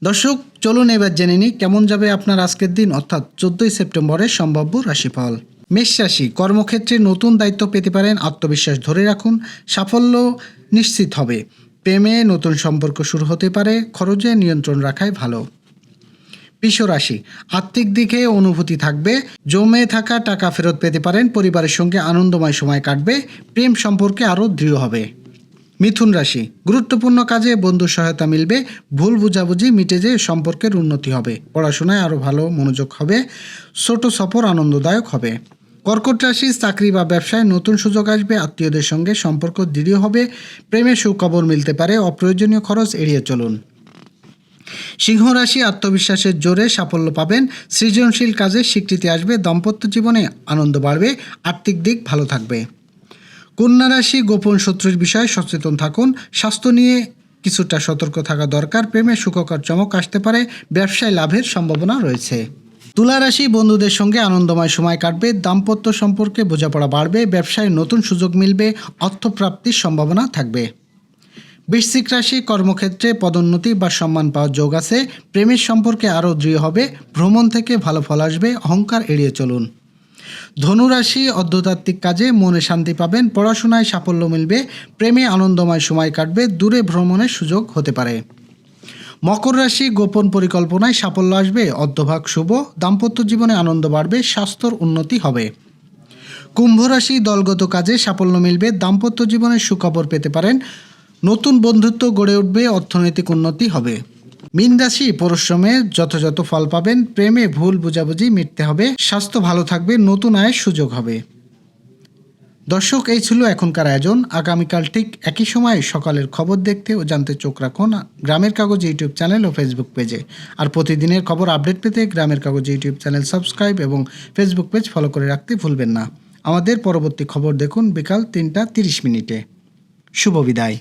দর্শক চলুন এবার জেনে নিই কেমন যাবে আপনার আজকের দিন অর্থাৎ 14ই সেপ্টেম্বরের সম্ভাব্য রাশিফল। মেষ রাশি, কর্মক্ষেত্রে নতুন দায়িত্ব পেতে পারেন। আত্মবিশ্বাস ধরে রাখুন, সাফল্য নিশ্চিত হবে। প্রেমে নতুন সম্পর্ক শুরু হতে পারে, খরচে নিয়ন্ত্রণ রাখাই ভালো। বৃষ রাশি, আর্থিক দিকে অনুভূতি থাকবে, জমে থাকা টাকা ফেরত পেতে পারেন। পরিবারের সঙ্গে আনন্দময় সময় কাটবে, প্রেম সম্পর্কে আরও দৃঢ় হবে। মিথুন রাশি, গুরুত্বপূর্ণ কাজে বন্ধুর সহায়তা মিলবে, ভুল বুঝাবুঝি মিটে যেয়ে সম্পর্কের উন্নতি হবে। পড়াশোনায় আরও ভালো মনোযোগ হবে, ছোট সফর আনন্দদায়ক হবে। কর্কট রাশি, চাকরি বা ব্যবসায় নতুন সুযোগ আসবে, আত্মীয়দের সঙ্গে সম্পর্ক দৃঢ় হবে, প্রেমে সুখবর মিলতে পারে, অপ্রয়োজনীয় খরচ এড়িয়ে চলুন। সিংহ রাশি, আত্মবিশ্বাসের জোরে সাফল্য পাবেন, সৃজনশীল কাজে স্বীকৃতি আসবে, দাম্পত্য জীবনে আনন্দ বাড়বে, আর্থিক দিক ভালো থাকবে। কন্যা রাশি, গোপন শত্রুর বিষয়ে সচেতন থাকুন, স্বাস্থ্য নিয়ে কিছুটা সতর্ক থাকা দরকার, প্রেমে সুখকর চমক আসতে পারে, ব্যবসায় লাভের সম্ভাবনা রয়েছে। তুলা রাশি, বন্ধুদের সঙ্গে আনন্দময় সময় কাটবে, দাম্পত্য সম্পর্কে বোঝাপড়া বাড়বে, ব্যবসায় নতুন সুযোগ মিলবে, অর্থপ্রাপ্তির সম্ভাবনা থাকবে। বৃশ্চিক রাশি, কর্মক্ষেত্রে পদোন্নতি বা সম্মান পাওয়ার যোগ আছে, প্রেমের সম্পর্কে আরও দৃঢ় হবে, ভ্রমণ থেকে ভালো ফল আসবে, অহংকার এড়িয়ে চলুন। ধনুরাশি, আধ্যাত্মিক কাজে মনে শান্তি পাবেন, পড়াশোনায় সাফল্য মিলবে, প্রেমে আনন্দময় সময় কাটবে, দূরে ভ্রমণের সুযোগ হতে পারে। মকর রাশি, গোপন পরিকল্পনায় সাফল্য আসবে, অর্ধভাগ শুভ, দাম্পত্য জীবনে আনন্দ বাড়বে, স্বাস্থ্যর উন্নতি হবে। কুম্ভ রাশি, দলগত কাজে সাফল্য মিলবে, দাম্পত্য জীবনে সুখবর পেতে পারেন, নতুন বন্ধুত্ব গড়ে উঠবে, অর্থনৈতিক উন্নতি হবে। মীন রাশি, পরিশ্রমে যথাযথ ফল পাবেন, প্রেমে ভুল বুঝাবুঝি মিটতে হবে, স্বাস্থ্য ভালো থাকবে, নতুন আয়ের সুযোগ হবে। দর্শক, এই ছিল এখনকার আয়োজন। আগামীকাল ঠিক একই সময়ে সকালের খবর দেখতে ও জানতে চোখ রাখুন গ্রামের কাগজ ইউটিউব চ্যানেল ও ফেসবুক পেজে। আর প্রতিদিনের খবর আপডেট পেতে গ্রামের কাগজ ইউটিউব চ্যানেল সাবস্ক্রাইব এবং ফেসবুক পেজ ফলো করে রাখতে ভুলবেন না। আমাদের পরবর্তী খবর দেখুন বিকাল 3টা 30 মিনিটে। শুভ বিদায়।